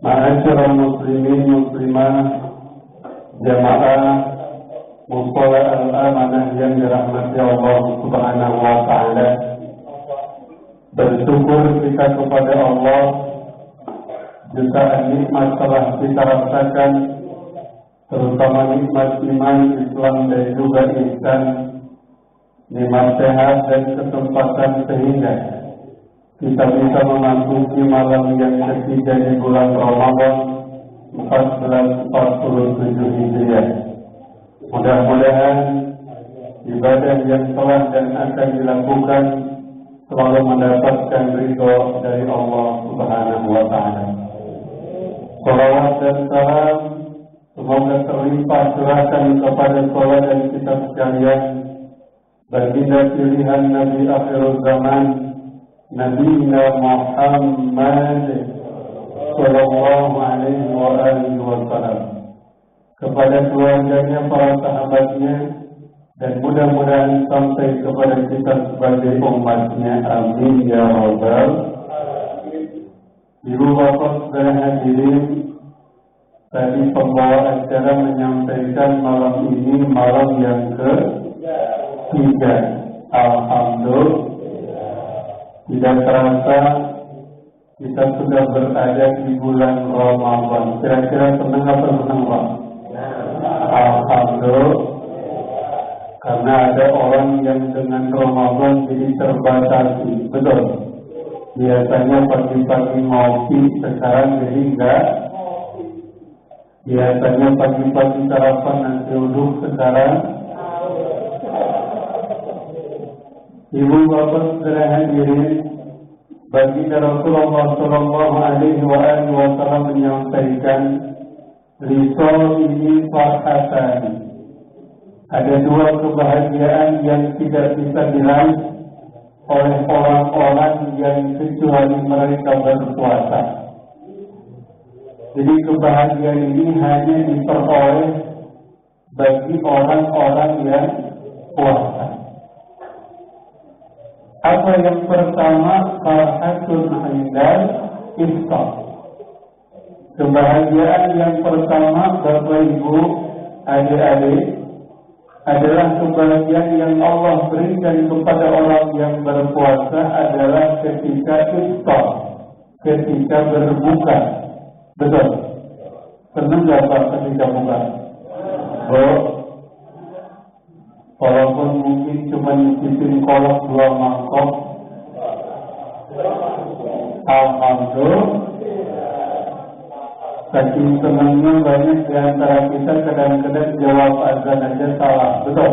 Ma'asyiral muslimin muslimah, jamaah mushola al-amanah yang dirahmati Allah Subhanahu wa ta'ala. Bersyukur kita kepada Allah, jutaan nikmat telah kita rasakan, terutama nikmat iman, Islam dan juga ihsan, nikmat sehat dan kesempatan sehingga kita bisa memasuki malam yang ketiga di bulan Ramadan 1447 Hijriah. Mudah-mudahan ibadah yang telah dan akan dilakukan selalu mendapatkan ridho dari Allah Subhanahu wa ta'ala. Salawat dan salam semoga terlimpah curahkan kepada saudara dan kita sekalian, baginda pilihan Nabi akhir zaman, Nabi Muhammad sallallahu alaihi wa alihi wasallam, kepada keluarganya, para sahabatnya, dan mudah-mudahan sampai kepada kita sebagai umatnya. Amin ya rabbal alamin. Ibu bapak saudara hadirin, tadi pembawa acara menyampaikan malam ini malam yang ketiga. Alhamdulillah, tidak terasa kita sudah berada di bulan Ramadan. Kira-kira senang apa senang Pak? Alhamdulillah, karena ada orang yang dengan Ramadan jadi terbatasi. Betul. Biasanya pagi-pagi ngopi, sekarang jadi enggak. Biasanya pagi-pagi sarapan nasi uduk, sekarang. Ibu bapak saudara hadirin, baginda Rasulullah sallallahu alaihi wasallam menyampaikan, risol ini farhatan. Ada dua kebahagiaan yang tidak bisa diraih oleh orang-orang yang kecuali mereka berpuasa. Jadi kebahagiaan ini hanya diperoleh bagi orang-orang yang puasa. Apa yang pertama? Farhatun indal iftar. Kebahagiaan yang pertama, Bapak Ibu, adik-adik, adalah kebahagiaan yang Allah berikan kepada orang yang berpuasa adalah ketika iftar, ketika berbuka. Betul? Senang gak Pak ketika buka? Walaupun mungkin cuma nyicipin kolak 2 mangkok. Alhamdulillah, saking senangnya banyak di antara kita kadang-kadang jawab azan aja salah. Betul?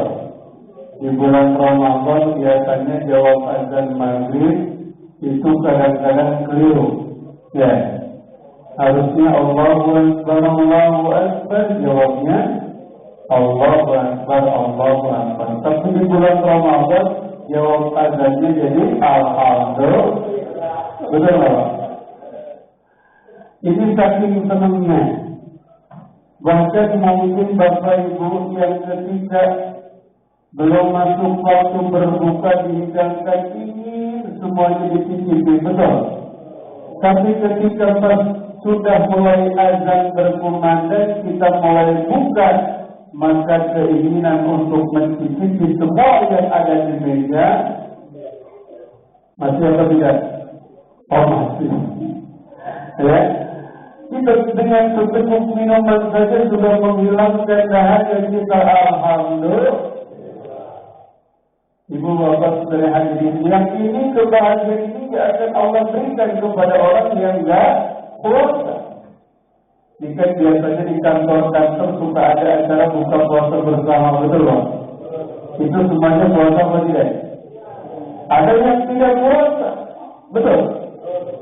Di bulan Ramadan biasanya jawab azan maghrib itu kadang-kadang keliru. Ya, harusnya Allahu Akbar, Allahu Akbar, jawabnya Allahu Akbar, Allahu Akbar. Tapi di bulan Ramadan jawab azannya jadi Alhamdulillah. Betul Pak? Ini saking senangnya. Bahkan mungkin Bapak Ibu yang ketika belum masuk waktu berbuka dihidangkan ingin semuanya dicicipi. Betul? Tapi ketika sudah mulai azan berkumandang, kita mulai buka, maka keinginan untuk mencicipi semua yang ada di meja masih atau tidak? Oh masih. Ya, kita dengan seteguk minuman saja sudah menghilangkan dahaga kita. Alhamdulillah. Ibu bapak saudara hadirin, yang ini kebahagiaan ini akan Allah berikan kepada orang yang enggak puasa. Jika biasanya di kantor-kantor suka ada acara buka puasa bersama, betul Pak? Itu semuanya puasa atau tidak? Ada yang tidak puasa, betul?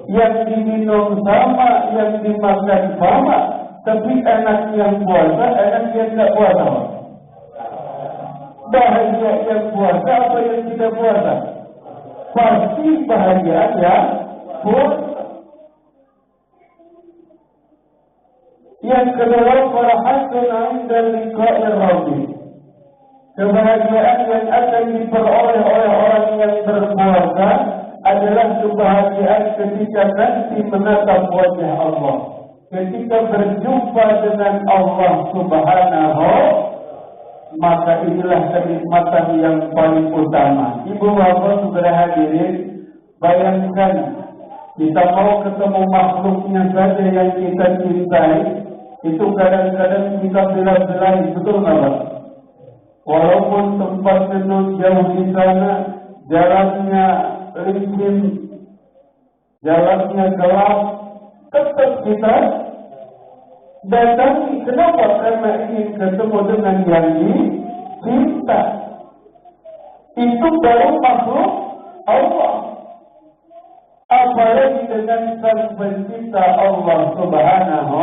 Yang diminum sama, yang dimakan sama, tapi enak yang puasa, enak yang tidak puasa Pak? Bahagia yang puasa apa yang tidak puasa? Pasti bahagia yang puasa. Yang kedua, farhatun 'inda liqa'ir Rabbi. Kebahagiaan yang akan diperoleh oleh orang yang berpuasa adalah kebahagiaan ketika nanti menatap wajah Allah. ketika berjumpa dengan Allah Subhanahu, maka inilah kenikmatan yang paling utama. Ibu bapak saudara hadirin, bayangkan kita mau ketemu makhluknya saja yang kita cintai, itu kadang-kadang kita bela-belain, betul nggak Pak? Walaupun tempatnya jauh di sana, jalannya licin, jalannya gelap, tetap kita datangi. Kenapa? Karena ingin ketemu dengan yang dicinta. Itu baru makhluk Allah. Apalagi dengan sang pencipta Allah Subhanahu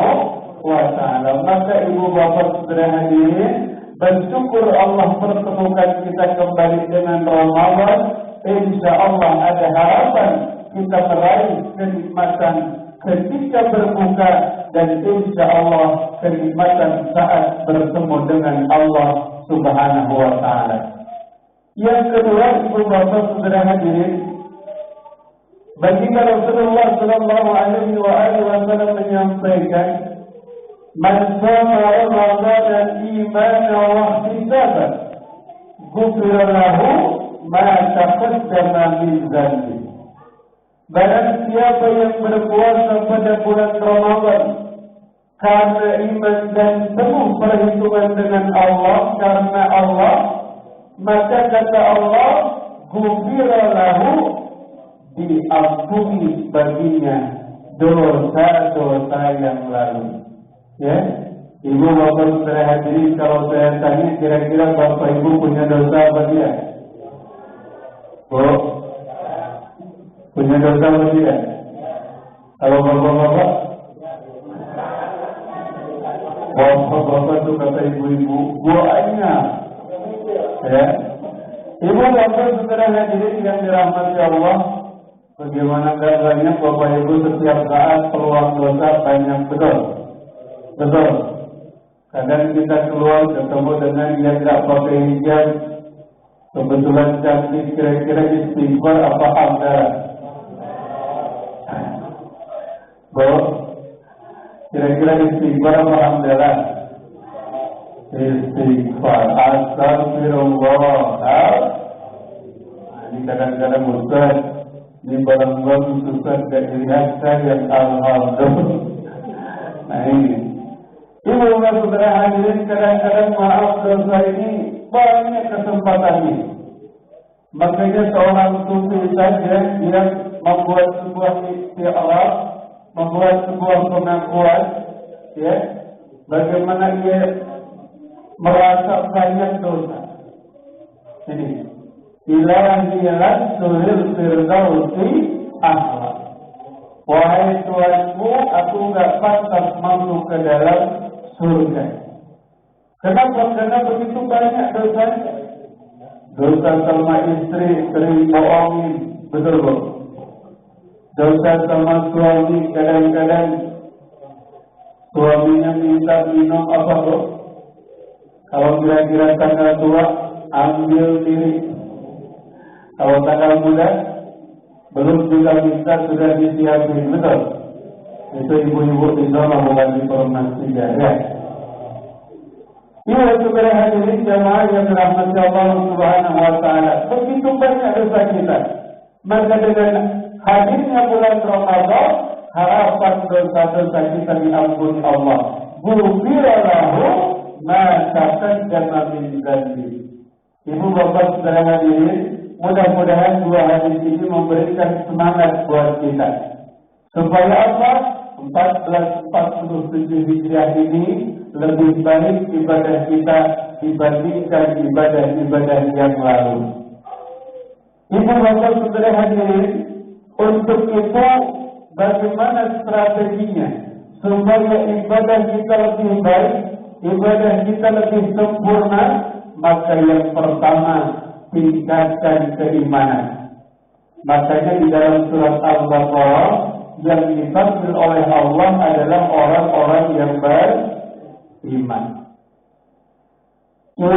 wa ta'ala. Maka ibu bapak saudara hadirin, bersyukur Allah pertemukan kita kembali dengan Ramadan. Insya Allah ada harapan kita meraih kenikmatan ketika berbuka, dan insya Allah kenikmatan saat bertemu dengan Allah Subhanahu wa ta'ala. Yang kedua, ibu bapak saudara hadirin, baginda Rasulullah sallallahu alaihi wasallam menyampaikan, "Man shama Ramadan imanan wa ihtisaban, ghufira lahu ma taqaddama min dhanbi." Barang siapa yang berpuasa pada bulan Ramadan karena iman dan penuh perhitungan dengan Allah, karena Allah, maka kata Allah, ghufira lahu, diampuni baginya dosa-dosa yang lalu. Ya, ibu bapak saudara hadirin, kalau saya tanya, kira-kira bapak ibu punya dosa apa tidak? Punya dosa apa tidak? Kalau bapak-bapak, bapak-bapak itu kata ibu-ibu, banyak. Ya, ibu bapak saudara hadirin yang dirahmati Allah, bagaimana banyak bapak ibu setiap saat peluang dosa banyak, betul? Betul. Kadang kita keluar ketemu dengan yang tidak pakai hijab, kebetulan cantik, kira-kira istighfar apa hamdalah? Kira-kira istighfar apa hamdalah? Istighfar. Astagfirullah. Ini kadang-kadang Ustaz, ini barang-barang susah dan dilihatkan yang alhamdulillah. Nah ini, ibu bapak saudara hadirin, kadang-kadang maaf dosa ini banyak kesempatannya. Makanya seorang sufi saja yang membuat sebuah istighfar, membuat sebuah pengakuan, ya, bagaimana ia merasa banyak dosa. Jadi, ilahilan sulil firdausi akhlak. Wahai Tuhanku, aku gak pantas masuk ke dalam surga. Kenapa? Karena begitu banyak dosanya. Dosa sama istri, sering bohongin, betul bu? Dosa sama suami, kadang-kadang suaminya minta minum apa bu? Kalau kira-kira tanggal tua, ambil diri. Kalau tanggal muda, belum juga minta, sudah disiapin, betul? Itu ibu-ibu di sana bukan informasi ya. Ini saudara hadirin jamaah yang dirahmati Allah Subhanahu wa ta'ala. Begitu banyak dosa kita. Maka dengan hadirnya bulan Ramadan, harapan dosa-dosa kita diampuni Allah. Ghufira lahu ma taqaddama min dhanbi. Ibu bapak saudara hadirin, mudah-mudahan dua hadis ini memberikan semangat buat kita. Supaya apa? 1447 Hijriah ini lebih baik ibadah kita dibandingkan ibadah-ibadah yang lalu. Ibu bapak saudara hadirin, untuk itu bagaimana strateginya supaya ibadah kita lebih baik, ibadah kita lebih sempurna? Maka yang pertama, tingkatkan keimanan. Makanya di dalam surat Al-Baqarah, yang dipanggil oleh Allah adalah orang-orang yang beriman. Ya